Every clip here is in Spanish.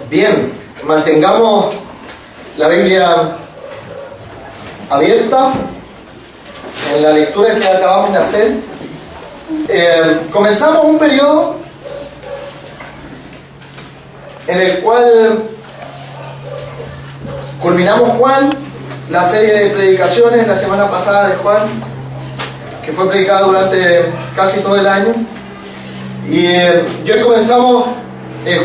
Bien, mantengamos la Biblia abierta en la lectura que acabamos de hacer. Comenzamos un periodo en el cual culminamos Juan, la serie de predicaciones la semana pasada de Juan, que fue predicada durante casi todo el año. Y hoy comenzamos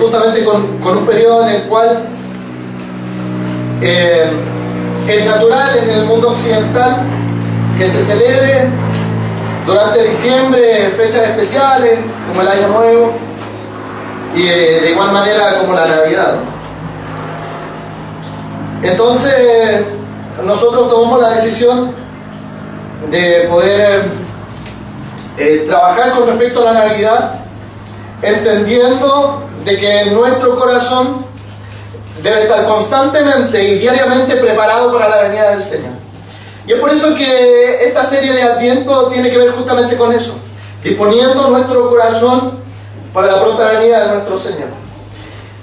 justamente con un periodo en el cual es natural en el mundo occidental que se celebre durante diciembre fechas especiales como el Año Nuevo y de igual manera como la Navidad. Entonces nosotros tomamos la decisión de poder trabajar con respecto a la Navidad, entendiendo de que nuestro corazón debe estar constantemente y diariamente preparado para la venida del Señor. Y es por eso que esta serie de Adviento tiene que ver justamente con eso, disponiendo nuestro corazón para la pronta venida de nuestro Señor.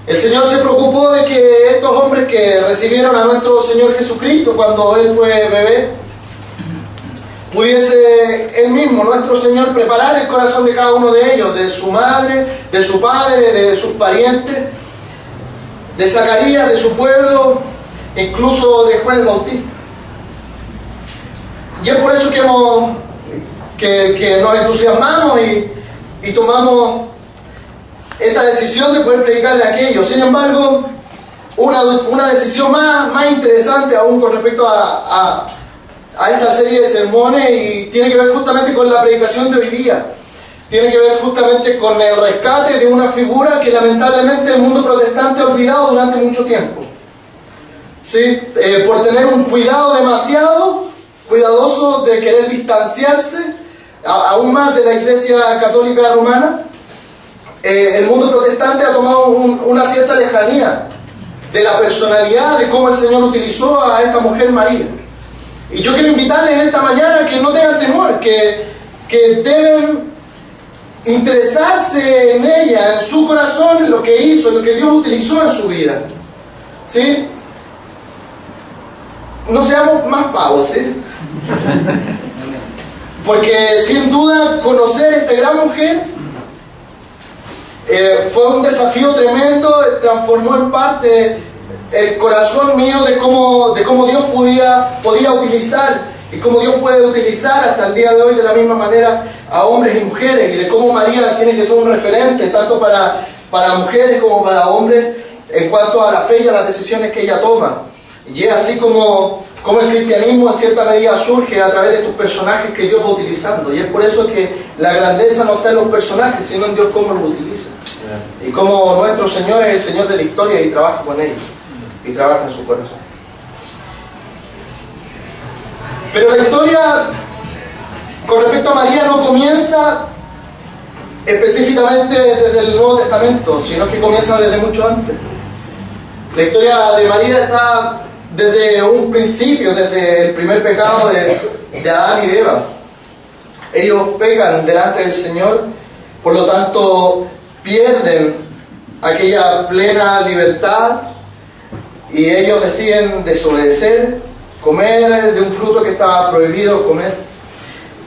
El Señor se preocupó de que estos hombres que recibieron a nuestro Señor Jesucristo cuando Él fue bebé, pudiese Él mismo, nuestro Señor, preparar el corazón de cada uno de ellos, de su madre, de su padre, de sus parientes, de Zacarías, de su pueblo, incluso de Juan el Bautista. Y es por eso que nos entusiasmamos y tomamos esta decisión de poder predicarle a aquellos. Sin embargo, una decisión más interesante aún con respecto a esta serie de sermones, y tiene que ver justamente con la predicación de hoy día. Tiene que ver justamente con el rescate de una figura que lamentablemente el mundo protestante ha olvidado durante mucho tiempo. ¿Sí? Por tener un cuidado demasiado cuidadoso de querer distanciarse aún más de la Iglesia Católica Romana, el mundo protestante ha tomado una cierta lejanía de la personalidad, de cómo el Señor utilizó a esta mujer María. Y yo quiero invitarles en esta mañana que no tengan temor, que deben interesarse en ella, en su corazón, en lo que hizo, en lo que Dios utilizó en su vida. ¿Sí? No seamos más pavos, ¿sí? Porque sin duda conocer a esta gran mujer fue un desafío tremendo, transformó en parte el corazón mío de cómo Dios podía utilizar y cómo Dios puede utilizar hasta el día de hoy de la misma manera a hombres y mujeres, y de cómo María tiene que ser un referente tanto para mujeres como para hombres en cuanto a la fe y a las decisiones que ella toma. Y es así como el cristianismo en cierta medida surge a través de estos personajes que Dios va utilizando. Y es por eso que la grandeza no está en los personajes, sino en Dios cómo los utiliza. Y cómo nuestro Señor es el Señor de la historia y trabaja con ellos. Y trabaja en su corazón. Pero la historia con respecto a María no comienza específicamente desde el Nuevo Testamento, sino que comienza desde mucho antes. La historia de María está desde un principio, desde el primer pecado de Adán y de Eva. Ellos pecan delante del Señor, por lo tanto pierden aquella plena libertad y ellos deciden desobedecer, comer de un fruto que estaba prohibido comer.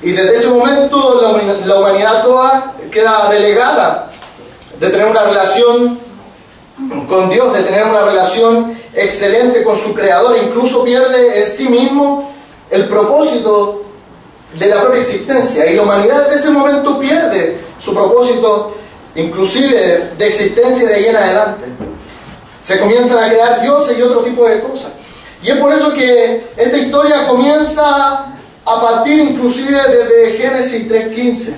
Y desde ese momento la humanidad toda queda relegada de tener una relación con Dios, de tener una relación excelente con su Creador. Incluso pierde en sí mismo el propósito de la propia existencia, y la humanidad desde ese momento pierde su propósito inclusive de existencia de ahí en adelante. Se comienzan a crear dioses y otro tipo de cosas, y es por eso que esta historia comienza a partir inclusive desde Génesis 3:15,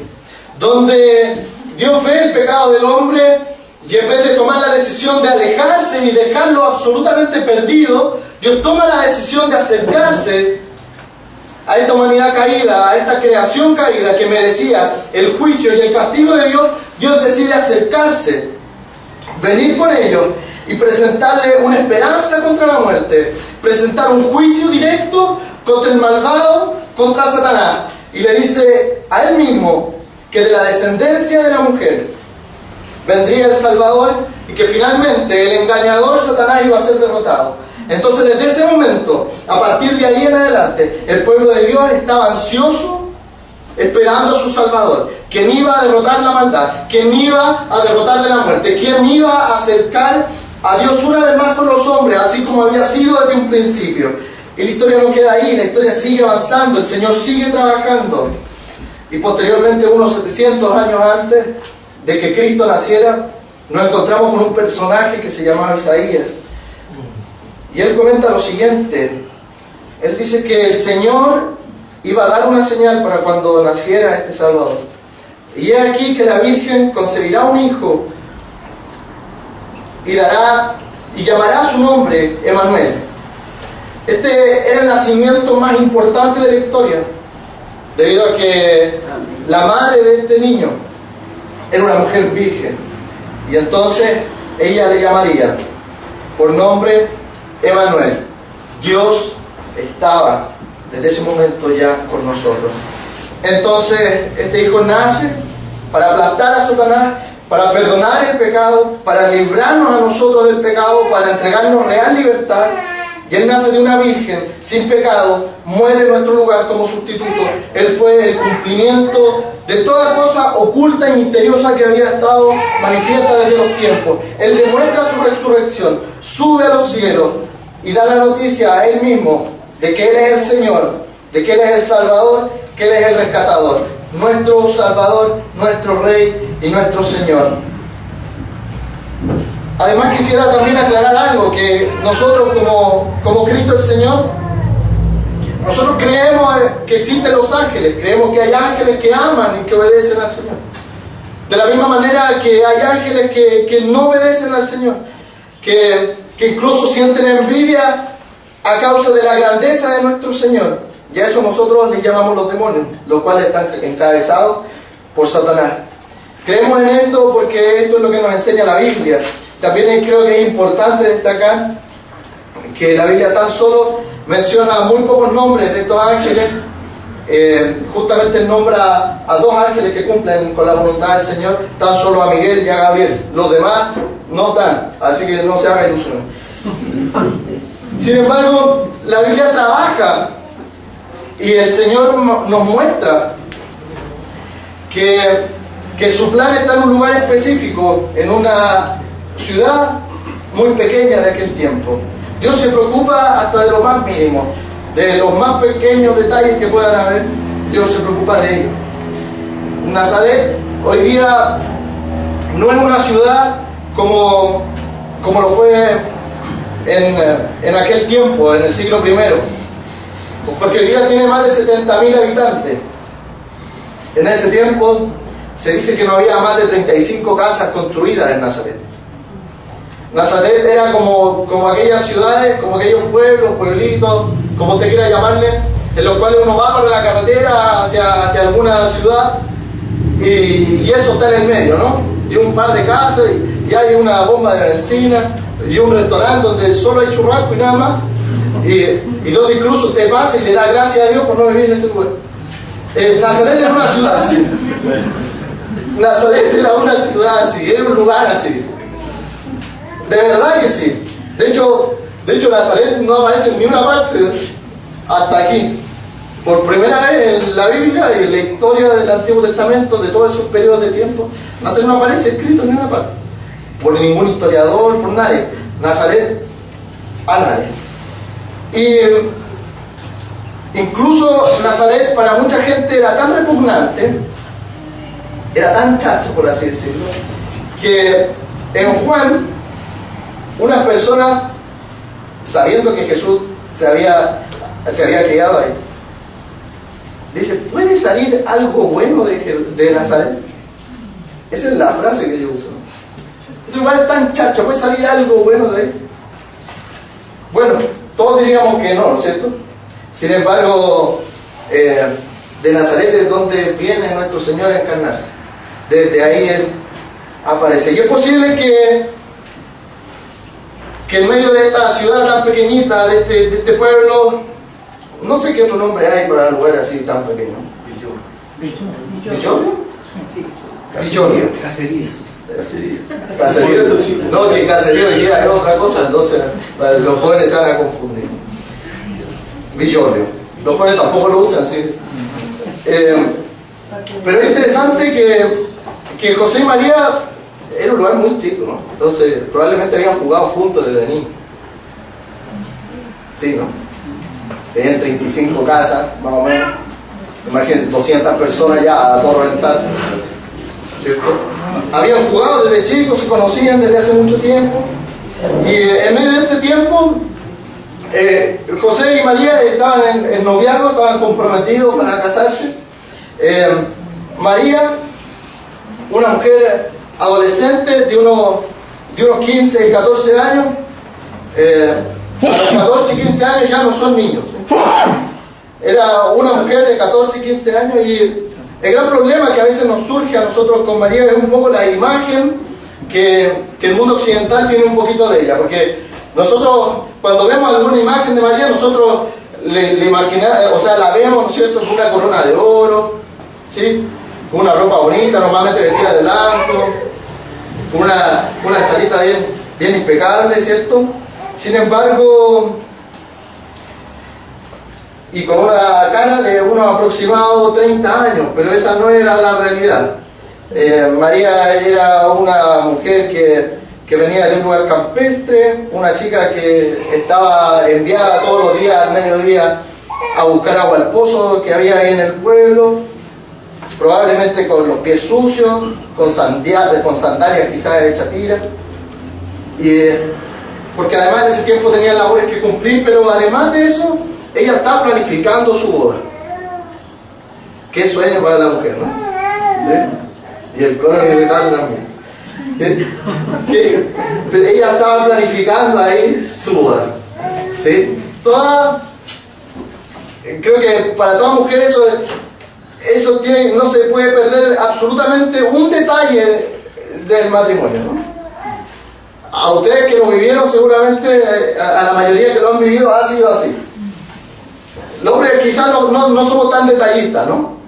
donde Dios ve el pecado del hombre, y en vez de tomar la decisión de alejarse y dejarlo absolutamente perdido, Dios toma la decisión de acercarse a esta humanidad caída, a esta creación caída que merecía el juicio y el castigo de Dios. Dios decide acercarse, venir con ellos y presentarle una esperanza contra la muerte, presentar un juicio directo contra el malvado, contra Satanás, y le dice a él mismo que de la descendencia de la mujer vendría el Salvador, y que finalmente el engañador Satanás iba a ser derrotado. Entonces desde ese momento, a partir de ahí en adelante, el pueblo de Dios estaba ansioso esperando a su Salvador, quien iba a derrotar la maldad, quien iba a derrotarle la muerte, quien iba a acercar a Dios una vez más con los hombres, así como había sido desde un principio. Y la historia no queda ahí, la historia sigue avanzando, el Señor sigue trabajando. Y posteriormente, unos 700 años antes de que Cristo naciera, nos encontramos con un personaje que se llamaba Isaías. Y él comenta lo siguiente. Él dice que el Señor iba a dar una señal para cuando naciera este Salvador. Y he aquí que la Virgen concebirá un hijo y llamará su nombre Emmanuel. Este era el nacimiento más importante de la historia, debido a que la madre de este niño era una mujer virgen. Y entonces ella le llamaría por nombre Emmanuel. Dios estaba desde ese momento ya con nosotros. Entonces este hijo nace para aplastar a Satanás, para perdonar el pecado, para librarnos a nosotros del pecado, para entregarnos real libertad. Y Él nace de una virgen sin pecado, muere en nuestro lugar como sustituto. Él fue el cumplimiento de toda cosa oculta y misteriosa que había estado manifiesta desde los tiempos. Él demuestra su resurrección, sube a los cielos y da la noticia a Él mismo de que Él es el Señor, de que Él es el Salvador, que Él es el rescatador, nuestro Salvador, nuestro Rey y nuestro Señor. Además quisiera también aclarar algo, que nosotros como Cristo el Señor, nosotros creemos que existen los ángeles, creemos que hay ángeles que aman y que obedecen al Señor. De la misma manera que hay ángeles que no obedecen al Señor, que incluso sienten envidia a causa de la grandeza de nuestro Señor. Y a eso nosotros les llamamos los demonios, los cuales están encabezados por Satanás. Creemos en esto porque esto es lo que nos enseña la Biblia. También creo que es importante destacar que la Biblia tan solo menciona muy pocos nombres de estos ángeles. Justamente nombra a dos ángeles que cumplen con la voluntad del Señor, tan solo a Miguel y a Gabriel. Los demás no están, así que no se haga ilusión. Sin embargo, la Biblia trabaja y el Señor nos muestra que su plan está en un lugar específico, en una ciudad muy pequeña de aquel tiempo. Dios se preocupa hasta de lo más mínimo, de los más pequeños detalles que puedan haber. Dios se preocupa de ellos. Nazaret hoy día no es una ciudad como lo fue en aquel tiempo, en el siglo I, porque hoy día tiene más de 70.000 habitantes. En ese tiempo se dice que no había más de 35 casas construidas en Nazaret. Nazaret era como aquellas ciudades, como aquellos pueblos, pueblitos, como usted quiera llamarle, en los cuales uno va por la carretera hacia alguna ciudad y eso está en el medio, ¿no? Y un par de casas y hay una bomba de benzina y un restaurante donde solo hay churrasco y nada más, y donde incluso usted pasa y le da gracias a Dios por no vivir en ese lugar. Nazaret era una ciudad así. Nazaret era una ciudad así, era un lugar así. De verdad que sí. De hecho Nazaret no aparece en ninguna parte hasta aquí. Por primera vez en la Biblia y en la historia del Antiguo Testamento, de todos esos periodos de tiempo, Nazaret no aparece escrito en ninguna parte. Por ningún historiador, por nadie. Nazaret, a nadie. Y incluso Nazaret para mucha gente era tan repugnante, era tan chacho, por así decirlo, que en Juan, unas personas, sabiendo que Jesús se había criado ahí, dice: ¿puede salir algo bueno de Nazaret? Esa es la frase que yo uso. Ese lugar es tan chacho, ¿puede salir algo bueno de ahí? Bueno, todos diríamos que no, ¿no es cierto? Sin embargo, de Nazaret es donde viene nuestro Señor a encarnarse. Desde ahí Él aparece. Y es posible que en medio de esta ciudad tan pequeñita, de este pueblo, no sé qué otro nombre hay para un lugar así tan pequeño. ¿Villorrio? Villorrio. Caserío. No, que caserío llega es otra cosa, entonces los jóvenes se van a confundir. Villorrio. Los jóvenes tampoco lo usan, ¿sí? Pero es interesante que José y María era un lugar muy chico, ¿no? Entonces probablemente habían jugado juntos desde niños. Sí, ¿no? Tenían 35 casas, más o menos. Imagínense, 200 personas ya a todo reventar, ¿cierto? Habían jugado desde chicos, se conocían desde hace mucho tiempo. Y en medio de este tiempo, José y María estaban en noviazgo, estaban comprometidos para casarse. María, una mujer adolescente de unos 15, 14 años, a los 14 y 15 años ya no son niños. Era una mujer de 14 y 15 años, y el gran problema que a veces nos surge a nosotros con María es un poco la imagen que el mundo occidental tiene un poquito de ella, porque nosotros cuando vemos alguna imagen de María, nosotros le imaginamos, o sea, la vemos, ¿no es cierto?, con una corona de oro, ¿sí?, con una ropa bonita, normalmente vestida de blanco, con una charita bien impecable, ¿cierto? Sin embargo, y con una cara de unos aproximados 30 años, pero esa no era la realidad. María era una mujer que venía de un lugar campestre, una chica que estaba enviada todos los días al mediodía a buscar agua al pozo que había ahí en el pueblo, probablemente con los pies sucios, con sandalias quizás hechas tira, porque además en ese tiempo tenía labores que cumplir, pero además de eso, ella está planificando su boda. Qué sueño para la mujer, ¿no? ¿Sí? Y el coro militar también. Pero ella estaba planificando ahí su boda, ¿sí? Creo que para toda mujer eso no se puede perder absolutamente un detalle del matrimonio, ¿no? A ustedes que lo vivieron, seguramente a la mayoría que lo han vivido ha sido así. Los hombres quizás no somos tan detallistas, ¿no?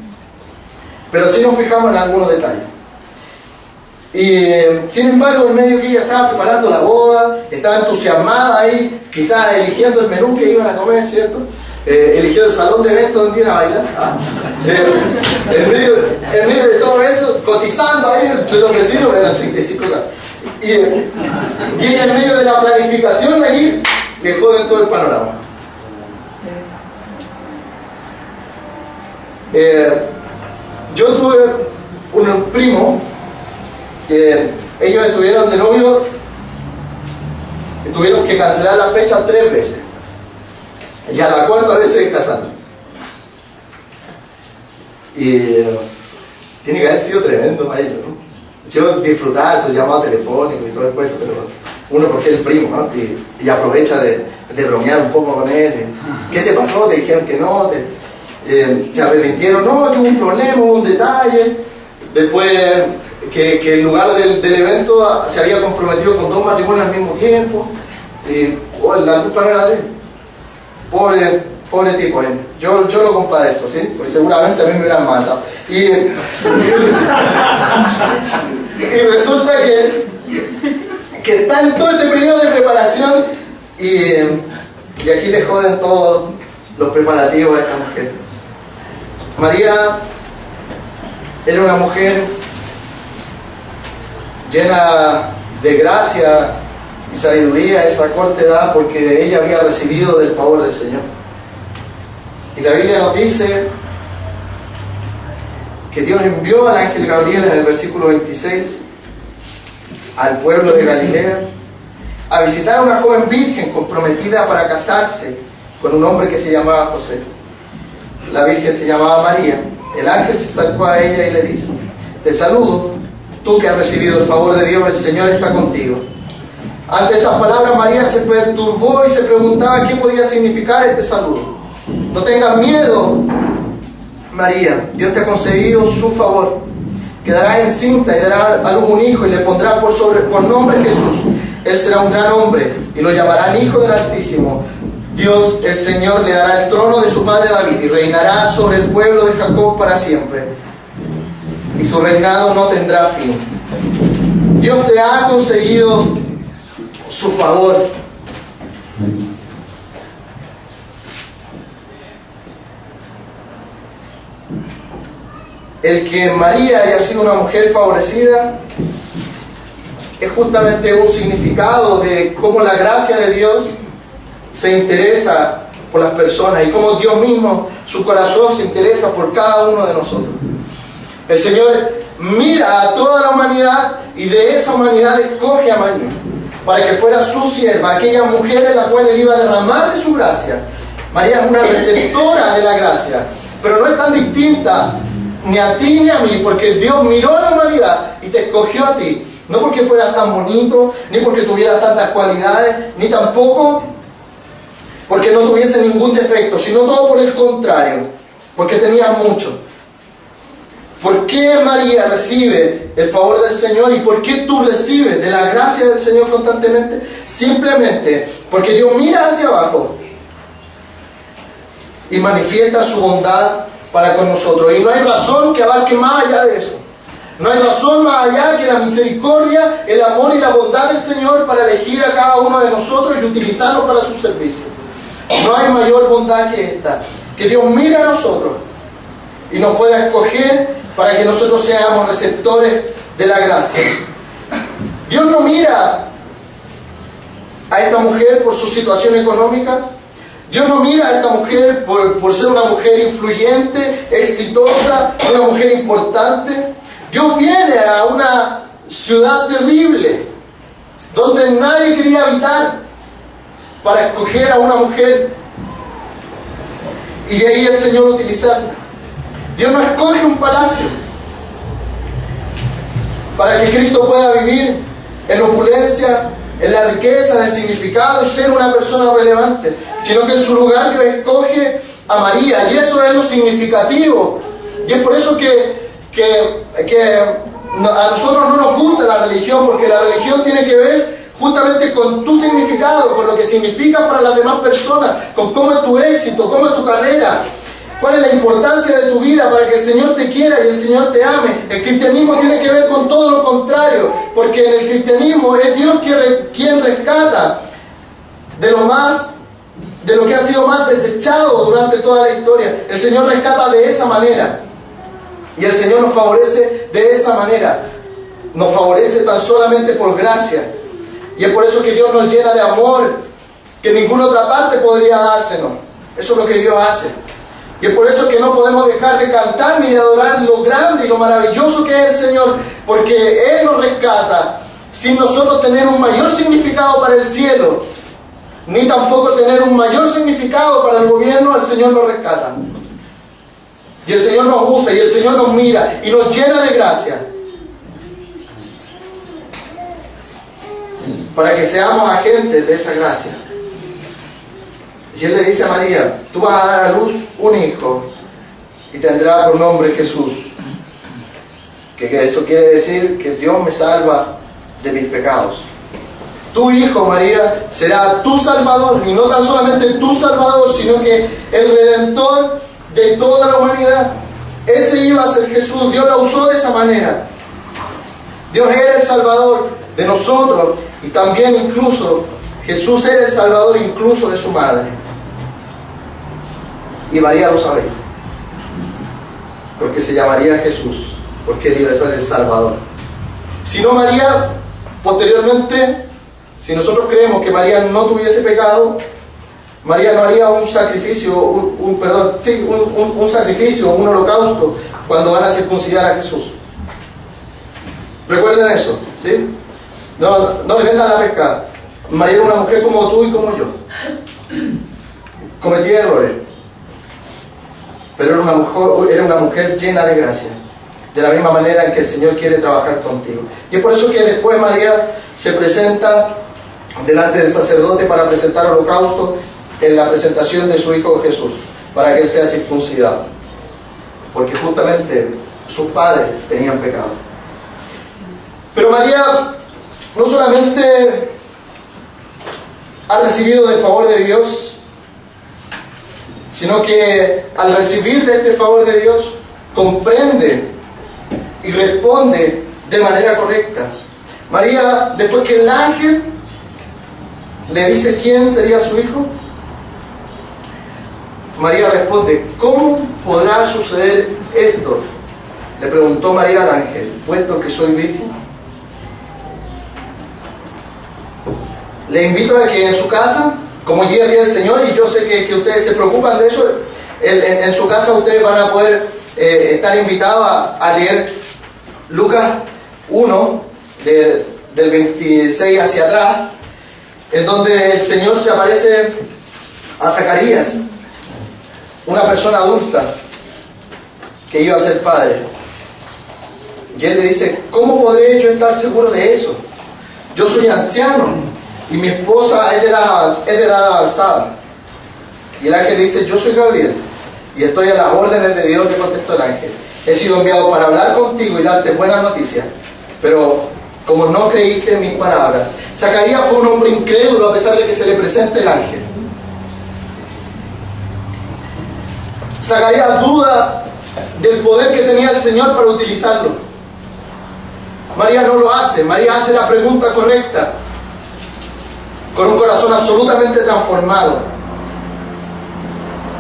Pero sí nos fijamos en algunos detalles. Y sin embargo, en medio que ella estaba preparando la boda, estaba entusiasmada ahí, quizás eligiendo el menú que iban a comer, ¿cierto? Eligió el salón de eventos donde iban a bailar. En medio de todo eso, cotizando ahí entre los vecinos, eran 35 casas. Y ella en medio de la planificación ahí dejó de todo el panorama. Yo tuve un primo que ellos estuvieron de novio y tuvieron que cancelar la fecha 3 veces, y a la cuarta vez se casaron. Y tiene que haber sido tremendo para ellos, ¿no? Yo disfrutaba de su llamado telefónico y todo el puesto, pero uno porque es el primo, ¿no? Y aprovecha de bromear un poco con él. ¿Qué te pasó? Te dijeron que no, se arrepintieron, no, que hubo un problema, hubo un detalle. Después que el lugar del evento se había comprometido con 2 matrimonios al mismo tiempo, la culpa no era de él. Pobre tipo, yo lo compadezco, ¿sí? Porque seguramente a mí me hubieran matado. Y resulta que está en todo este periodo de preparación y aquí le joden todos los preparativos a esta mujer. María era una mujer llena de gracia y sabiduría a esa corta edad, porque ella había recibido del favor del Señor. Y la Biblia nos dice que Dios envió al ángel Gabriel en el versículo 26 al pueblo de Galilea a visitar a una joven virgen comprometida para casarse con un hombre que se llamaba José. La virgen se llamaba María. El ángel se acercó a ella y le dice: te saludo, tú que has recibido el favor de Dios, el Señor está contigo. Ante estas palabras, María se perturbó y se preguntaba qué podía significar este saludo. No tengas miedo, María, Dios te ha concedido su favor. Quedarás encinta y darás a luz un hijo y le pondrás por nombre Jesús. Él será un gran hombre y lo llamarán Hijo del Altísimo. Dios, el Señor, le dará el trono de su padre David y reinará sobre el pueblo de Jacob para siempre. Y su reinado no tendrá fin. Dios te ha conseguido su favor. El que María haya sido una mujer favorecida es justamente un significado de cómo la gracia de Dios se interesa por las personas y cómo Dios mismo, su corazón se interesa por cada uno de nosotros. El Señor mira a toda la humanidad y de esa humanidad escoge a María para que fuera su sierva, aquella mujer en la cual Él iba a derramar de su gracia. María es una receptora de la gracia, pero no es tan distinta ni a ti ni a mí, porque Dios miró a la humanidad y te escogió a ti, no porque fueras tan bonito, ni porque tuvieras tantas cualidades, ni tampoco porque no tuviese ningún defecto, sino todo por el contrario, porque tenías mucho. ¿Por qué María recibe el favor del Señor y por qué tú recibes de la gracia del Señor constantemente? Simplemente porque Dios mira hacia abajo y manifiesta su bondad para con nosotros. Y no hay razón que abarque más allá de eso. No hay razón más allá que la misericordia, el amor y la bondad del Señor para elegir a cada uno de nosotros y utilizarnos para su servicio. No hay mayor bondad que esta, que Dios mira a nosotros y nos pueda escoger para que nosotros seamos receptores de la gracia. Dios no mira a esta mujer por su situación económica. Dios no mira a esta mujer por ser una mujer influyente, exitosa, una mujer importante. Dios viene a una ciudad terrible donde nadie quería habitar para escoger a una mujer y de ahí el Señor utilizarla. Dios no escoge un palacio para que Cristo pueda vivir en opulencia, en la riqueza, en el significado y ser una persona relevante, sino que en su lugar Dios escoge a María, y eso es lo significativo. Y es por eso que a nosotros no nos gusta la religión, porque la religión tiene que ver justamente con tu significado, con lo que significa para las demás personas, con cómo es tu éxito, cómo es tu carrera, cuál es la importancia de tu vida para que el Señor te quiera y el Señor te ame. El cristianismo tiene que ver con todo lo contrario, porque en el cristianismo es Dios quien rescata de lo que ha sido más desechado durante toda la historia. El Señor rescata de esa manera y el Señor nos favorece de esa manera. Nos favorece tan solamente por gracia. Y es por eso que Dios nos llena de amor que ninguna otra parte podría dársenos. Eso es lo que Dios hace. Y es por eso que no podemos dejar de cantar ni de adorar lo grande y lo maravilloso que es el Señor, porque Él nos rescata sin nosotros tener un mayor significado para el cielo, ni tampoco tener un mayor significado para el gobierno. El Señor nos rescata. Y el Señor nos usa, y el Señor nos mira, y nos llena de gracia, para que seamos agentes de esa gracia. Y Él le dice a María: tú vas a dar a luz un hijo y tendrá por nombre Jesús. Que eso quiere decir que Dios me salva de mis pecados. Tu hijo, María, será tu salvador, y no tan solamente tu salvador, sino que el redentor de toda la humanidad. Ese iba a ser Jesús. Dios lo usó de esa manera. Dios era el salvador de nosotros, y también incluso Jesús era el salvador incluso de su madre. Y María lo sabía, porque se llamaría Jesús, porque Él iba a ser el salvador. Si no, María, posteriormente, si nosotros creemos que María no tuviese pecado, María no haría un sacrificio, un sacrificio, un holocausto, cuando van a circuncidar a Jesús. Recuerden eso, ¿sí? No le vendan la pesca. María era una mujer como tú y como yo. Cometía errores, pero era una mujer llena de gracia, de la misma manera en que el Señor quiere trabajar contigo. Y es por eso que después María se presenta delante del sacerdote para presentar holocausto en la presentación de su hijo Jesús, para que él sea circuncidado, porque justamente sus padres tenían pecado. Pero María no solamente ha recibido del favor de Dios, sino que al recibir de este favor de Dios, comprende y responde de manera correcta. María, después que el ángel le dice quién sería su hijo, María responde: ¿cómo podrá suceder esto? Le preguntó María al ángel, puesto que soy virgen. Le invito a que en su casa, como el día del Señor, y yo sé que ustedes se preocupan de eso, en su casa ustedes van a poder estar invitados a leer Lucas 1, del 26 hacia atrás, en donde el Señor se aparece a Zacarías, una persona adulta que iba a ser padre. Y él le dice: ¿cómo podré yo estar seguro de eso? Yo soy anciano y mi esposa es de edad avanzada. Y el ángel le dice: yo soy Gabriel y estoy a las órdenes de Dios. Le contestó el ángel: he sido enviado para hablar contigo y darte buenas noticias, pero como no creíste en mis palabras. Zacarías fue un hombre incrédulo a pesar de que se le presente el ángel. Zacarías duda del poder que tenía el Señor para utilizarlo. María no lo hace. María hace la pregunta correcta, con un corazón absolutamente transformado.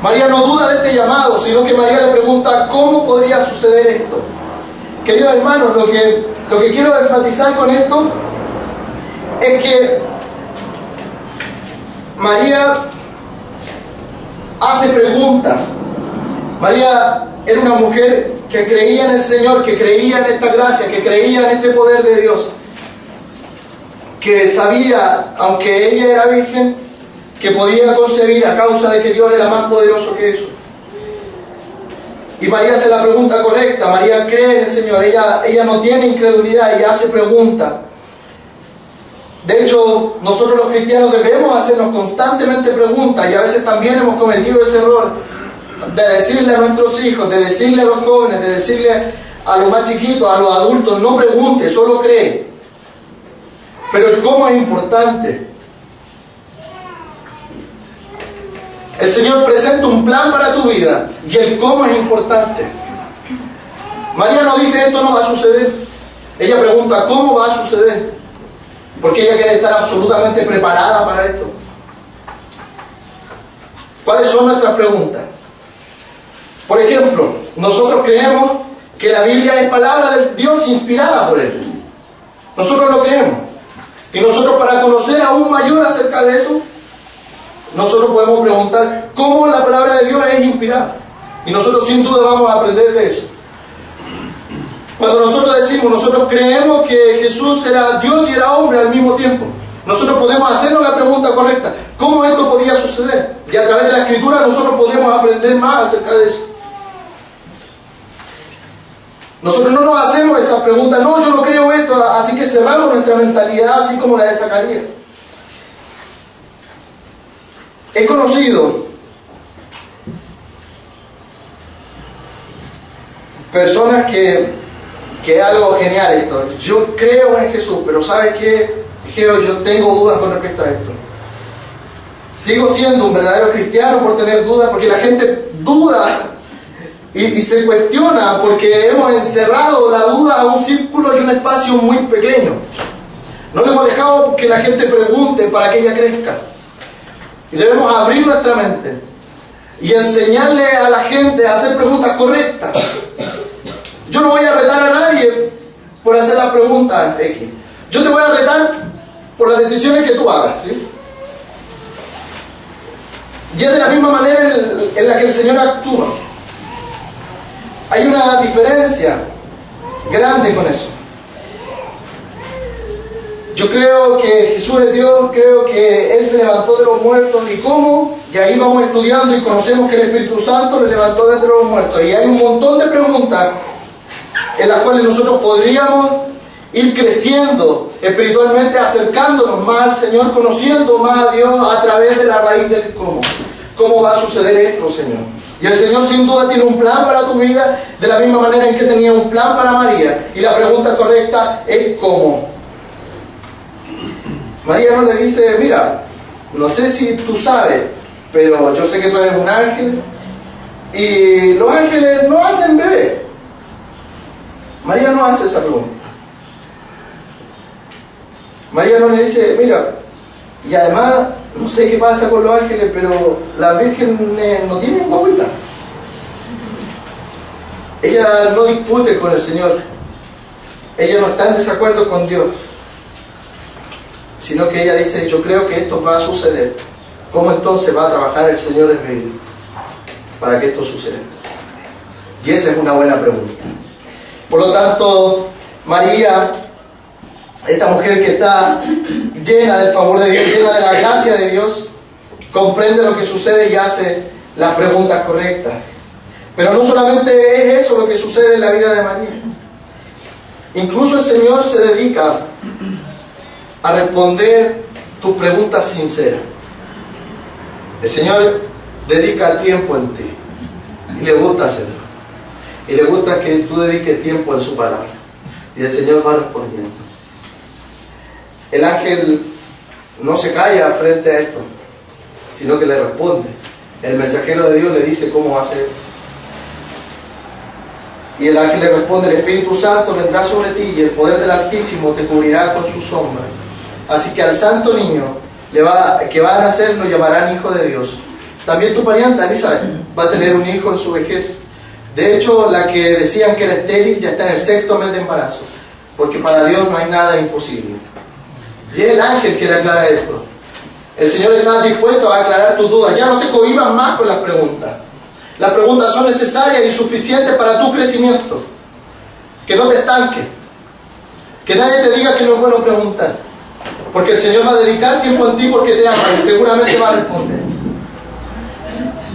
María no duda de este llamado, sino que María le pregunta: ¿cómo podría suceder esto? Queridos hermanos, lo que quiero enfatizar con esto es que María hace preguntas. María era una mujer que creía en el Señor, que creía en esta gracia, que creía en este poder de Dios, que sabía, aunque ella era virgen, que podía concebir a causa de que Dios era más poderoso que eso. Y María hace la pregunta correcta. María cree en el Señor. Ella no tiene incredulidad, ella hace preguntas. De hecho, nosotros los cristianos debemos hacernos constantemente preguntas, y a veces también hemos cometido ese error de decirle a nuestros hijos, de decirle a los jóvenes, de decirle a los más chiquitos, a los adultos: no pregunte, solo cree. Pero el cómo es importante. El Señor presenta un plan para tu vida y el cómo es importante. María no dice: esto no va a suceder. Ella pregunta: ¿cómo va a suceder? Porque ella quiere estar absolutamente preparada para esto. ¿Cuáles son nuestras preguntas? Por ejemplo, nosotros creemos que la Biblia es palabra de Dios inspirada por Él. Nosotros lo creemos. Y nosotros, para conocer aún mayor acerca de eso, nosotros podemos preguntar cómo la palabra de Dios es inspirada. Y nosotros sin duda vamos a aprender de eso. Cuando nosotros decimos, nosotros creemos que Jesús era Dios y era hombre al mismo tiempo, nosotros podemos hacernos la pregunta correcta: ¿cómo esto podía suceder? Y a través de la Escritura nosotros podemos aprender más acerca de eso. Nosotros no nos hacemos esa pregunta: no, yo no creo esto, así que cerramos nuestra mentalidad así como la de Zacarías. He conocido personas que es algo genial esto. Yo creo en Jesús, pero ¿sabes qué, Geo? Yo tengo dudas con respecto a esto. Sigo siendo un verdadero cristiano por tener dudas, porque la gente duda y se cuestiona, porque hemos encerrado la duda a un círculo y un espacio muy pequeño. No le hemos dejado que la gente pregunte para que ella crezca. Y debemos abrir nuestra mente y enseñarle a la gente a hacer preguntas correctas. Yo no voy a retar a nadie por hacer la pregunta X. Yo te voy a retar por las decisiones que tú hagas, ¿sí? Y es de la misma manera en la que el Señor actúa. Hay una diferencia grande con eso. Yo creo que Jesús es Dios, creo que Él se levantó de los muertos. ¿Y cómo? Y ahí vamos estudiando y conocemos que el Espíritu Santo le levantó de entre los muertos. Y hay un montón de preguntas en las cuales nosotros podríamos ir creciendo espiritualmente, acercándonos más al Señor, conociendo más a Dios a través de la raíz del cómo. ¿Cómo va a suceder esto, Señor? Y el Señor sin duda tiene un plan para tu vida, de la misma manera en que tenía un plan para María. Y la pregunta correcta es ¿cómo? María no le dice: mira, no sé si tú sabes, pero yo sé que tú eres un ángel y los ángeles no hacen bebé. María no hace esa pregunta. María no le dice, mira, y además, no sé qué pasa con los ángeles, pero las vírgenes no tienen guagüita. Ella no discute con el Señor. Ella no está en desacuerdo con Dios. Sino que ella dice, yo creo que esto va a suceder. ¿Cómo entonces va a trabajar el Señor en medio para que esto suceda? Y esa es una buena pregunta. Por lo tanto, María, esta mujer que está llena del favor de Dios, llena de la gracia de Dios, comprende lo que sucede y hace las preguntas correctas. Pero no solamente es eso lo que sucede en la vida de María. Incluso el Señor se dedica a responder tus preguntas sinceras. El Señor dedica tiempo en ti y le gusta hacerlo. Y le gusta que tú dediques tiempo en su palabra. Y el Señor va respondiendo. El ángel no se calla frente a esto, sino que le responde. El mensajero de Dios le dice cómo hacer. Y el ángel le responde, el Espíritu Santo vendrá sobre ti y el poder del Altísimo te cubrirá con su sombra. Así que al santo niño que va a nacer lo llamarán Hijo de Dios. También tu parienta Elizabeth va a tener un hijo en su vejez. De hecho, la que decían que era estéril ya está en el 6º mes de embarazo, porque para Dios no hay nada imposible. Y es el ángel que le aclara esto. El Señor está dispuesto a aclarar tus dudas. Ya no te cohibas más con las preguntas. Las preguntas son necesarias y suficientes para tu crecimiento. Que no te estanques. Que nadie te diga que no es bueno preguntar. Porque el Señor va a dedicar tiempo en ti porque te ama y seguramente va a responder.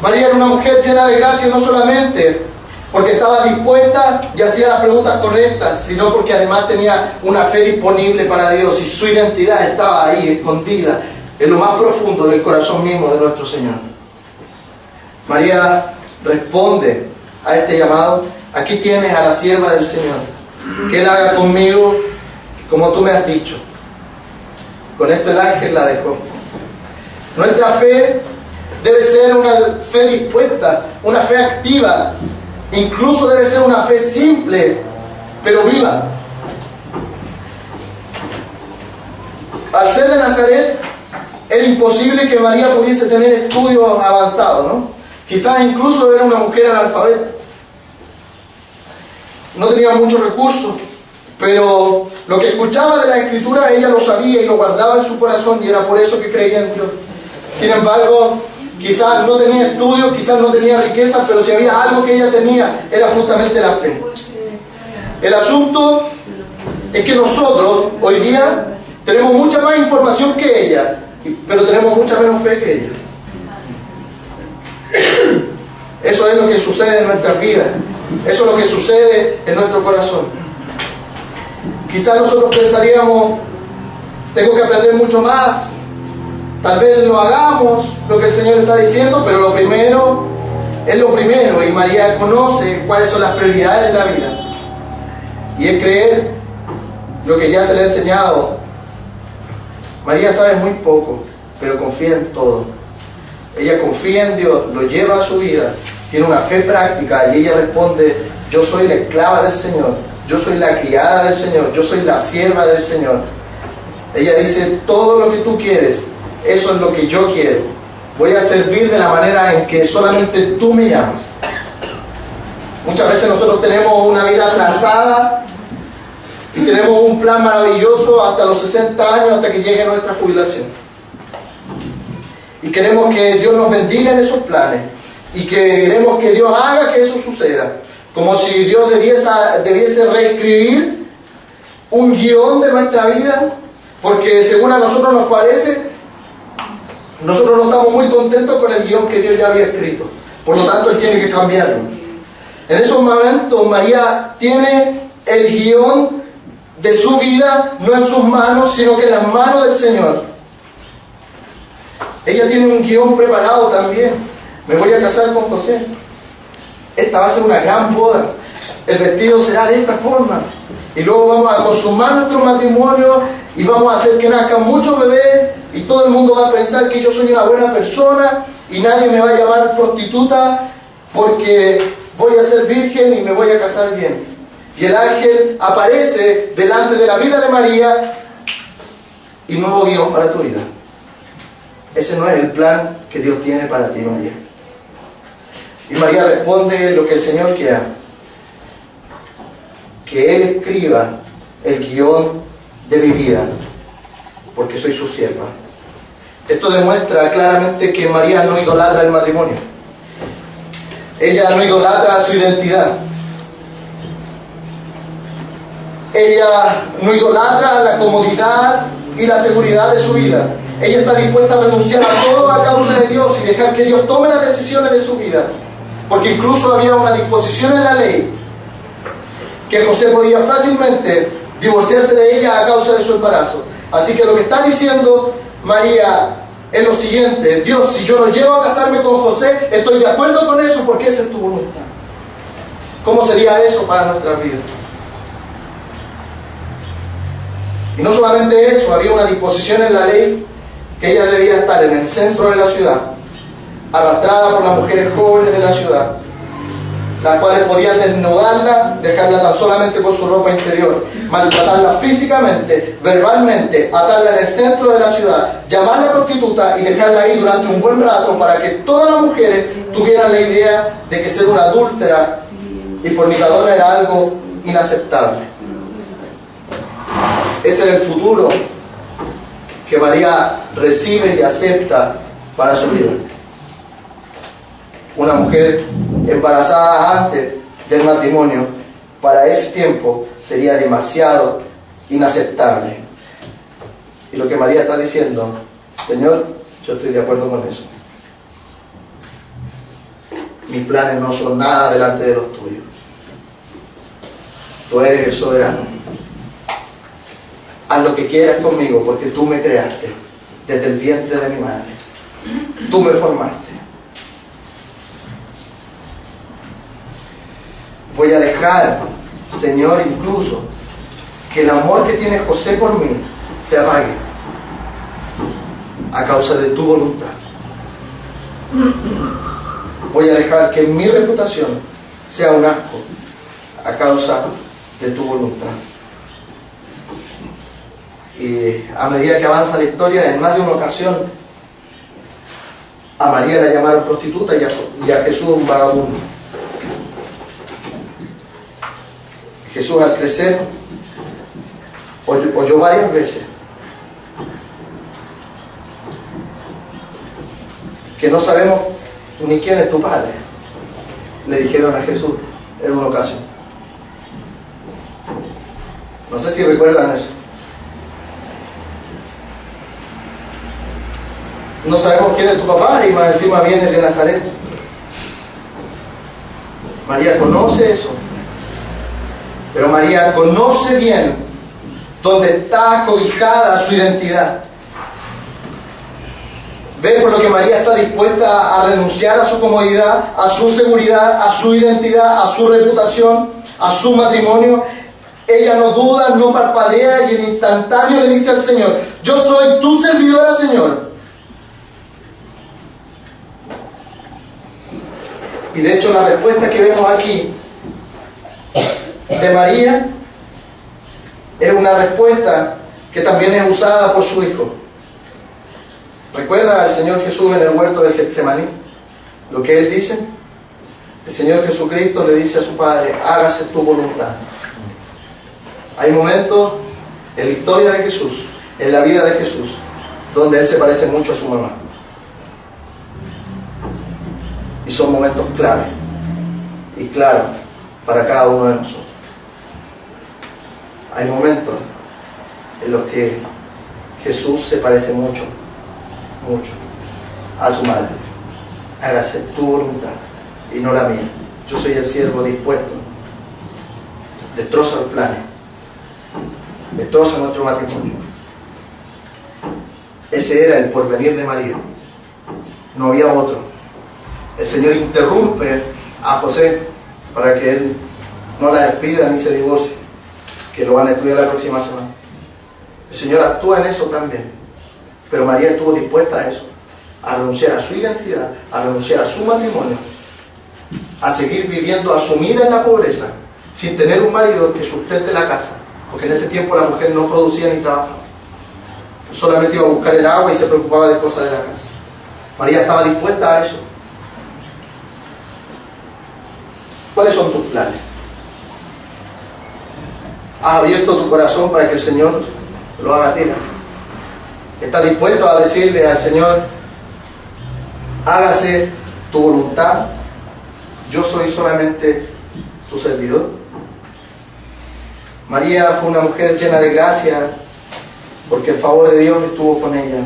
María era una mujer llena de gracia no solamente porque estaba dispuesta y hacía las preguntas correctas, sino porque además tenía una fe disponible para Dios y su identidad estaba ahí, escondida, en lo más profundo del corazón mismo de nuestro Señor. María responde a este llamado. Aquí tienes a la sierva del Señor, que Él haga conmigo como tú me has dicho. Con esto el ángel la dejó. Nuestra fe debe ser una fe dispuesta, una fe activa. Incluso debe ser una fe simple, pero viva. Al ser de Nazaret, era imposible que María pudiese tener estudios avanzados, ¿no? Quizás incluso era una mujer analfabeta. No tenía muchos recursos, pero lo que escuchaba de la Escritura ella lo sabía y lo guardaba en su corazón, y era por eso que creía en Dios. Sin embargo, quizás no tenía estudios, quizás no tenía riqueza, pero si había algo que ella tenía, era justamente la fe. El asunto es que nosotros, hoy día, tenemos mucha más información que ella, pero tenemos mucha menos fe que ella. Eso es lo que sucede en nuestras vidas. Eso es lo que sucede en nuestro corazón. Quizás nosotros pensaríamos, tengo que aprender mucho más. Tal vez lo hagamos, lo que el Señor está diciendo, pero lo primero es lo primero. Y María conoce cuáles son las prioridades de la vida. Y es creer lo que ya se le ha enseñado. María sabe muy poco, pero confía en todo. Ella confía en Dios, lo lleva a su vida, tiene una fe práctica y ella responde, yo soy la esclava del Señor, yo soy la criada del Señor, yo soy la sierva del Señor. Ella dice, todo lo que tú quieres, eso es lo que yo quiero. Voy a servir de la manera en que solamente tú me llamas. Muchas veces nosotros tenemos una vida trazada y tenemos un plan maravilloso hasta los 60 años, hasta que llegue nuestra jubilación. Y queremos que Dios nos bendiga en esos planes. Y queremos que Dios haga que eso suceda. Como si Dios debiese reescribir un guión de nuestra vida. Porque según a nosotros nos parece, nosotros no estamos muy contentos con el guión que Dios ya había escrito. Por lo tanto, Él tiene que cambiarlo. En esos momentos, María tiene el guión de su vida, no en sus manos, sino que en las manos del Señor. Ella tiene un guión preparado también. Me voy a casar con José. Esta va a ser una gran boda. El vestido será de esta forma. Y luego vamos a consumar nuestro matrimonio y vamos a hacer que nazcan muchos bebés y todo el mundo va a pensar que yo soy una buena persona y nadie me va a llamar prostituta porque voy a ser virgen y me voy a casar bien. Y el ángel aparece delante de la vida de María y nuevo guión para tu vida. Ese no es el plan que Dios tiene para ti, María. Y María responde lo que el Señor quiera: que Él escriba el guión de mi vida, porque soy su sierva. Esto demuestra claramente que María no idolatra el matrimonio. Ella no idolatra su identidad. Ella no idolatra la comodidad y la seguridad de su vida. Ella está dispuesta a renunciar a todo a causa de Dios y dejar que Dios tome las decisiones de su vida. Porque incluso había una disposición en la ley que José podía fácilmente divorciarse de ella a causa de su embarazo. Así que lo que está diciendo María es lo siguiente: Dios, si yo no llego a casarme con José, estoy de acuerdo con eso porque esa es tu voluntad. ¿Cómo sería eso para nuestras vidas? Y no solamente eso, había una disposición en la ley que ella debía estar en el centro de la ciudad, arrastrada por las mujeres jóvenes de la ciudad, las cuales podían desnudarla, dejarla tan solamente con su ropa interior, maltratarla físicamente, verbalmente, atarla en el centro de la ciudad, llamarla prostituta y dejarla ahí durante un buen rato para que todas las mujeres tuvieran la idea de que ser una adúltera y fornicadora era algo inaceptable. Ese era el futuro que María recibe y acepta para su vida. Una mujer embarazada antes del matrimonio, para ese tiempo sería demasiado inaceptable. Y lo que María está diciendo: Señor, yo estoy de acuerdo con eso. Mis planes no son nada delante de los tuyos. Tú eres el soberano. Haz lo que quieras conmigo, porque tú me creaste desde el vientre de mi madre. Tú me formaste. Voy a dejar, Señor, incluso que el amor que tiene José por mí se apague a causa de tu voluntad. Voy a dejar que mi reputación sea un asco a causa de tu voluntad. Y a medida que avanza la historia, en más de una ocasión a María la llamaron prostituta y a Jesús un vagabundo. Jesús, al crecer, oyó varias veces que no sabemos ni quién es tu padre, le dijeron a Jesús en una ocasión. No sé si recuerdan eso. No sabemos quién es tu papá y más encima vienes de Nazaret. María conoce eso. Pero María conoce bien dónde está cobijada su identidad. ¿Ve por lo que María está dispuesta a renunciar a su comodidad, a su seguridad, a su identidad, a su reputación, a su matrimonio? Ella no duda, no parpadea y en instantáneo le dice al Señor: yo soy tu servidora, Señor. Y de hecho la respuesta que vemos aquí de María es una respuesta que también es usada por su hijo. ¿Recuerda al Señor Jesús en el huerto de Getsemaní? Lo que Él dice. El Señor Jesucristo le dice a su Padre: hágase tu voluntad. Hay momentos en la historia de Jesús, en la vida de Jesús, donde Él se parece mucho a su mamá. Y son momentos clave y claros para cada uno de nosotros. Hay momentos en los que Jesús se parece mucho a su madre. Hágase tu voluntad y no la mía. Yo soy el siervo dispuesto. Destroza los planes, destroza nuestro matrimonio. Ese era el porvenir de María. No había otro. El Señor interrumpe a José para que él no la despida ni se divorcie, que lo van a estudiar la próxima semana. El Señor actúa en eso también, pero María estuvo dispuesta a eso, a renunciar a su identidad, a renunciar a su matrimonio, a seguir viviendo asumida en la pobreza, sin tener un marido que sustente la casa, porque en ese tiempo la mujer no producía ni trabajaba. solamente iba a buscar el agua y se preocupaba de cosas de la casa. María estaba dispuesta a eso. ¿Cuáles son tus planes? ¿Has abierto tu corazón para que el Señor lo haga tira? ¿Estás dispuesto a decirle al Señor, hágase tu voluntad, yo soy solamente tu servidor? María fue una mujer llena de gracia porque el favor de Dios estuvo con ella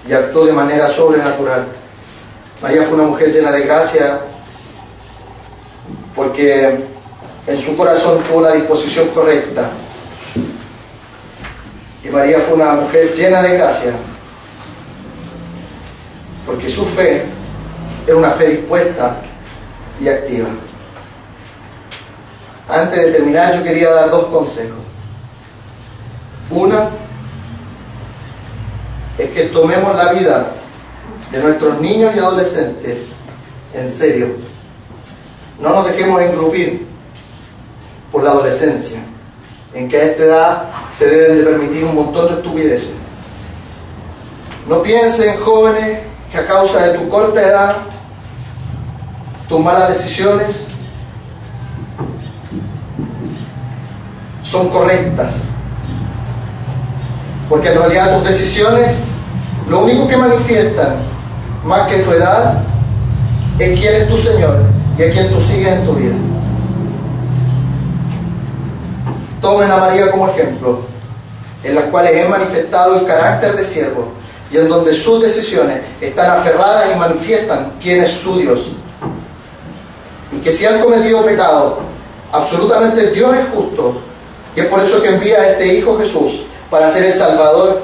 y actuó de manera sobrenatural. María fue una mujer llena de gracia porque en su corazón tuvo la disposición correcta. Y María fue una mujer llena de gracia porque su fe era una fe dispuesta y activa. Antes de terminar, yo quería dar dos consejos. Una es que tomemos la vida de nuestros niños y adolescentes en serio. No nos dejemos engrupir por la adolescencia, en que a esta edad se deben de permitir un montón de estupideces. No piensen, jóvenes, que a causa de tu corta edad, tus malas decisiones son correctas, porque en realidad tus decisiones lo único que manifiestan, más que tu edad, es quién es tu Señor y a quién tú sigues en tu vida. Tomen a María como ejemplo, en las cuales he manifestado el carácter de siervo y en donde sus decisiones están aferradas y manifiestan quién es su Dios. Y que si han cometido pecado, absolutamente Dios es justo, y es por eso que envía a este Hijo Jesús para ser el Salvador,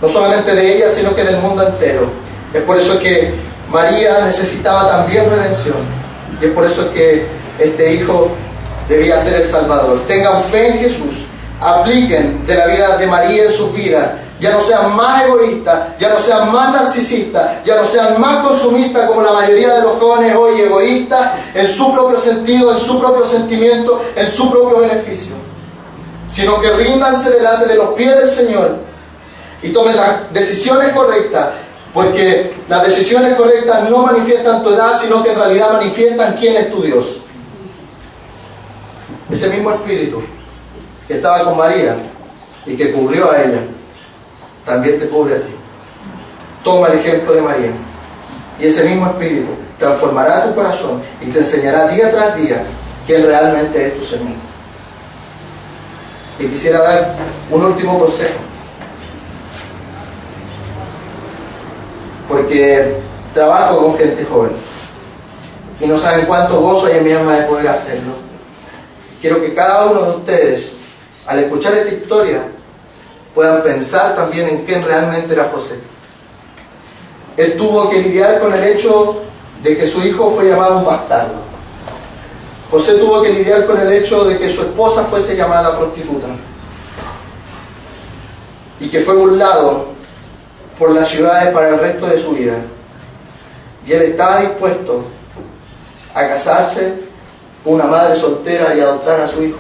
no solamente de ella, sino que del mundo entero. Es por eso que María necesitaba también redención, y es por eso que este Hijo debía ser el Salvador. Tengan fe en Jesús, apliquen de la vida de María en sus vidas. Ya no sean más egoístas, ya no sean más narcisistas, ya no sean más consumistas como la mayoría de los jóvenes hoy, egoístas en su propio sentido, en su propio sentimiento, en su propio beneficio. Sino que ríndanse delante de los pies del Señor y tomen las decisiones correctas, porque las decisiones correctas no manifiestan tu edad, sino que en realidad manifiestan quién es tu Dios. Ese mismo espíritu que estaba con María y que cubrió a ella, también te cubre a ti. Toma el ejemplo de María y ese mismo espíritu transformará tu corazón y te enseñará día tras día quién realmente es tu Señor. Y quisiera dar un último consejo, porque trabajo con gente joven y no saben cuánto gozo hay en mi alma de poder hacerlo. Quiero que cada uno de ustedes, al escuchar esta historia, puedan pensar también en quién realmente era José. Él tuvo que lidiar con el hecho de que su hijo fue llamado un bastardo. José tuvo que lidiar con el hecho de que su esposa fuese llamada prostituta y que fue burlado por las ciudades para el resto de su vida. Y él estaba dispuesto a casarse con una madre soltera y adoptar a su hijo.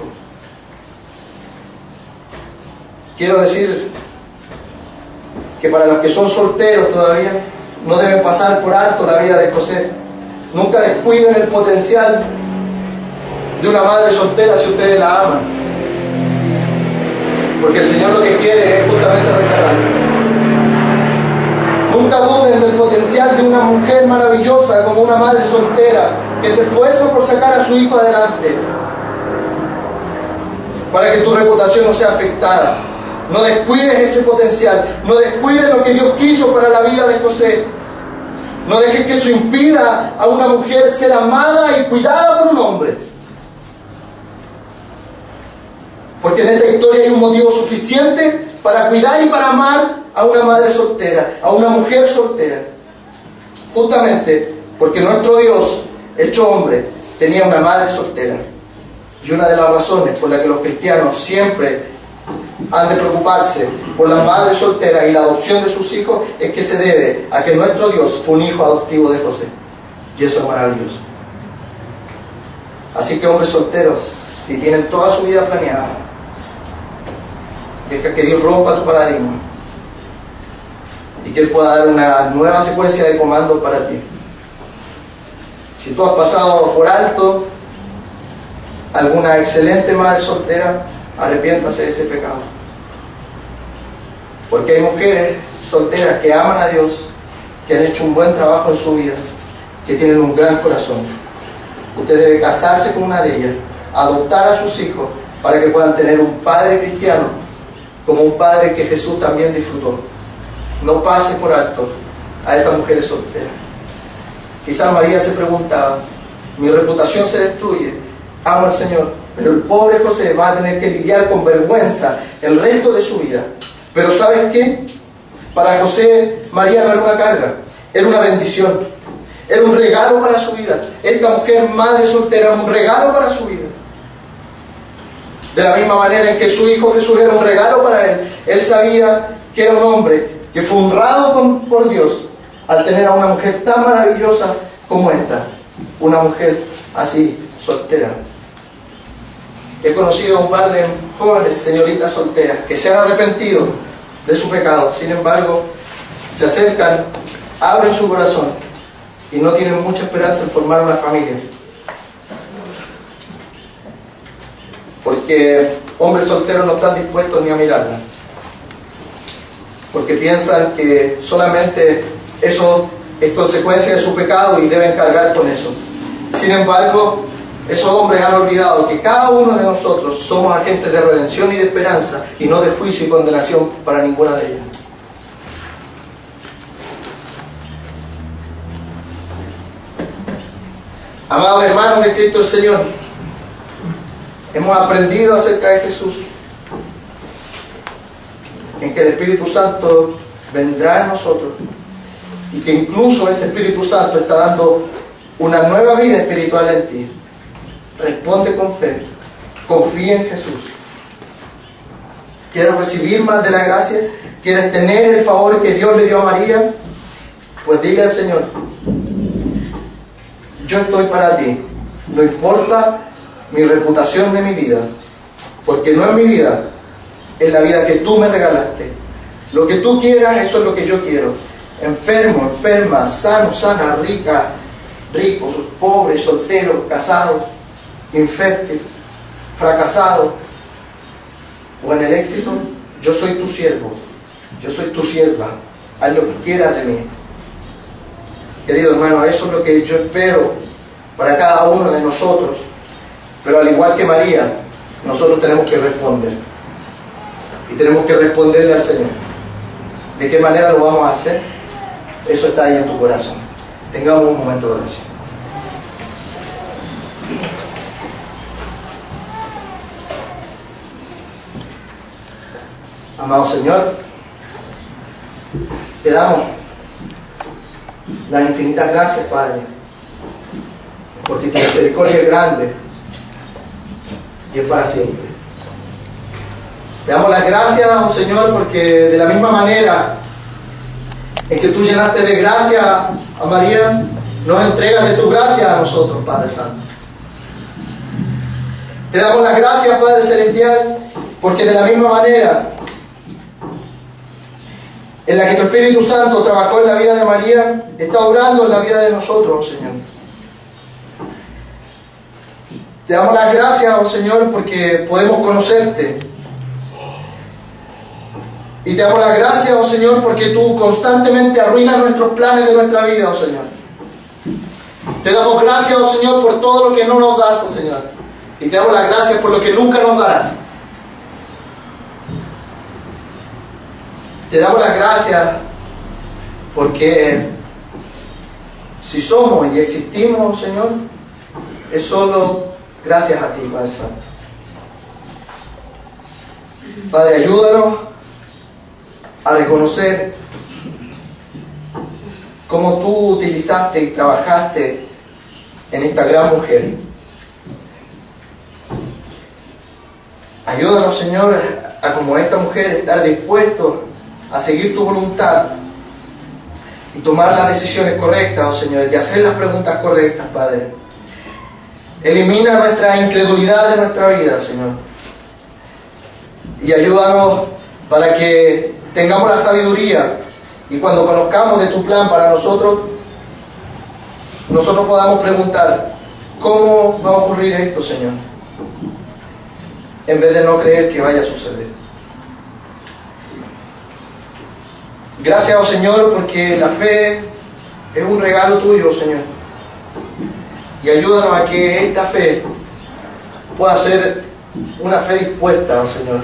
Quiero decir que para los que son solteros todavía, no deben pasar por alto la vida de José. Nunca descuiden el potencial de una madre soltera si ustedes la aman, porque el Señor lo que quiere es justamente rescatarla. Nunca duden del potencial de una mujer maravillosa como una madre soltera que se esfuerza por sacar a su hijo adelante, para que tu reputación no sea afectada. No descuides ese potencial, no descuides lo que Dios quiso para la vida de José. No dejes que eso impida a una mujer ser amada y cuidada por un hombre. Porque en esta historia hay un motivo suficiente para cuidar y para amar a una madre soltera, a una mujer soltera. Justamente porque nuestro Dios, hecho hombre, tenía una madre soltera. Y una de las razones por las que los cristianos siempre han de preocuparse por las madres solteras y la adopción de sus hijos es que se debe a que nuestro Dios fue un hijo adoptivo de José. Y eso es maravilloso. Así que hombres solteros, si tienen toda su vida planeada, deja que Dios rompa tu paradigma y que Él pueda dar una nueva secuencia de comandos para ti. Si tú has pasado por alto alguna excelente madre soltera, arrepiéntase de ese pecado. Porque hay mujeres solteras que aman a Dios, que han hecho un buen trabajo en su vida, que tienen un gran corazón. Usted debe casarse con una de ellas, adoptar a sus hijos para que puedan tener un padre cristiano, como un padre que Jesús también disfrutó. No pase por alto a estas mujeres solteras. Quizás María se preguntaba: mi reputación se destruye, amo al Señor, pero el pobre José va a tener que lidiar con vergüenza el resto de su vida. Pero ¿sabes qué? Para José, María no era una carga, era una bendición, era un regalo para su vida. Esta mujer, madre soltera, era un regalo para su vida. De la misma manera en que su hijo Jesús era un regalo para él, él sabía que era un hombre que fue honrado por Dios al tener a una mujer tan maravillosa como esta, una mujer así, soltera. He conocido a un par de jóvenes señoritas solteras que se han arrepentido de su pecado, sin embargo, se acercan, abren su corazón y no tienen mucha esperanza en formar una familia. Porque hombres solteros no están dispuestos ni a mirarla. Porque piensan que solamente eso es consecuencia de su pecado y deben cargar con eso. Sin embargo, esos hombres han olvidado que cada uno de nosotros somos agentes de redención y de esperanza, y no de juicio y condenación para ninguna de ellas. Amados hermanos de Cristo el Señor, hemos aprendido acerca de Jesús, en que el Espíritu Santo vendrá en nosotros, y que incluso este Espíritu Santo está dando una nueva vida espiritual en ti. Responde con fe, confía en Jesús. ¿Quieres recibir más de la gracia? ¿Quieres tener el favor que Dios le dio a María? Pues dile al Señor: yo estoy para ti, no importa mi reputación de mi vida, porque no es mi vida, es la vida que tú me regalaste. Lo que tú quieras, eso es lo que yo quiero. Enfermo, enferma, sano, sana, rica, rico, pobre, soltero, casado, infértil, fracasado o en el éxito, yo soy tu siervo, yo soy tu sierva, haz lo que quieras de mí. Querido hermano, eso es lo que yo espero para cada uno de nosotros. Pero al igual que María, nosotros tenemos que responder, y tenemos que responderle al Señor. ¿De qué manera lo vamos a hacer? Eso está ahí en tu corazón. Tengamos un momento de oración. Amado Señor, te damos las infinitas gracias, Padre, porque tu misericordia es grande y es para siempre. Te damos las gracias, oh Señor, porque de la misma manera en que tú llenaste de gracia a María, nos entregas de tu gracia a nosotros, Padre Santo. Te damos las gracias, Padre Celestial, porque de la misma manera en la que tu Espíritu Santo trabajó en la vida de María, está obrando en la vida de nosotros, oh Señor. Te damos las gracias, oh Señor, porque podemos conocerte. Y te damos las gracias, oh Señor, porque tú constantemente arruinas nuestros planes de nuestra vida, oh Señor. Te damos gracias, oh Señor, por todo lo que no nos das, oh Señor. Y te damos las gracias por lo que nunca nos darás. Te damos las gracias porque si somos y existimos, Señor, es solo gracias a ti, Padre Santo. Padre, ayúdanos a reconocer cómo tú utilizaste y trabajaste en esta gran mujer. Ayúdanos, Señor, a como esta mujer estar dispuestos a seguir tu voluntad y tomar las decisiones correctas, oh Señor, y hacer las preguntas correctas, Padre. Elimina nuestra incredulidad de nuestra vida, Señor, y ayúdanos para que tengamos la sabiduría Y cuando conozcamos de tu plan para nosotros podamos preguntar, ¿cómo va a ocurrir esto, Señor? En vez de no creer que vaya a suceder. Gracias, oh Señor, porque la fe es un regalo tuyo, Señor. Y ayúdanos a que esta fe pueda ser una fe dispuesta, oh Señor,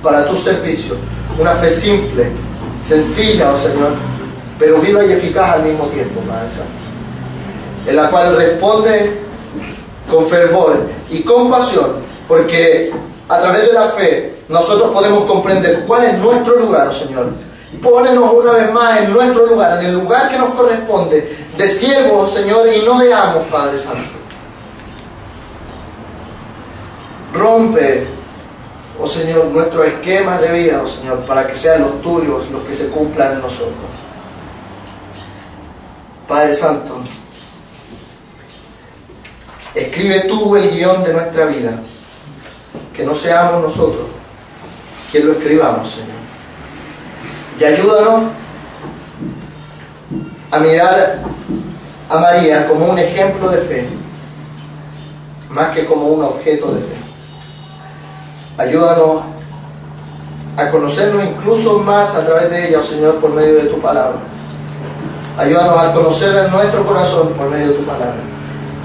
para tu servicio. Una fe simple, sencilla, oh Señor, pero viva y eficaz al mismo tiempo, Padre Santo. En la cual responde con fervor y compasión, porque a través de la fe nosotros podemos comprender cuál es nuestro lugar, oh Señor. Pónenos una vez más en nuestro lugar, en el lugar que nos corresponde, de siervos, oh Señor, y no de amos, Padre Santo. Rompe, oh Señor, nuestros esquemas de vida, oh Señor, para que sean los tuyos los que se cumplan en nosotros. Padre Santo, escribe tú el guión de nuestra vida, que no seamos nosotros quien lo escribamos, Señor. Y ayúdanos a mirar a María como un ejemplo de fe, más que como un objeto de fe. Ayúdanos a conocernos incluso más a través de ella, oh Señor, por medio de tu palabra. Ayúdanos a conocer en nuestro corazón por medio de tu palabra.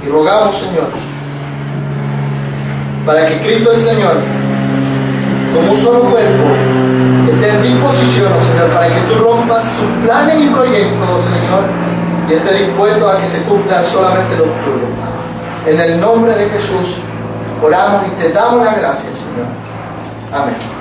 Y rogamos, Señor, para que Cristo el Señor, como un solo cuerpo, esté en disposición, oh Señor, para que tú rompas sus planes y proyectos, oh Señor, y esté dispuesto a que se cumplan solamente los tuyos, Padre. En el nombre de Jesús oramos y te damos las gracias, Señor. Amén.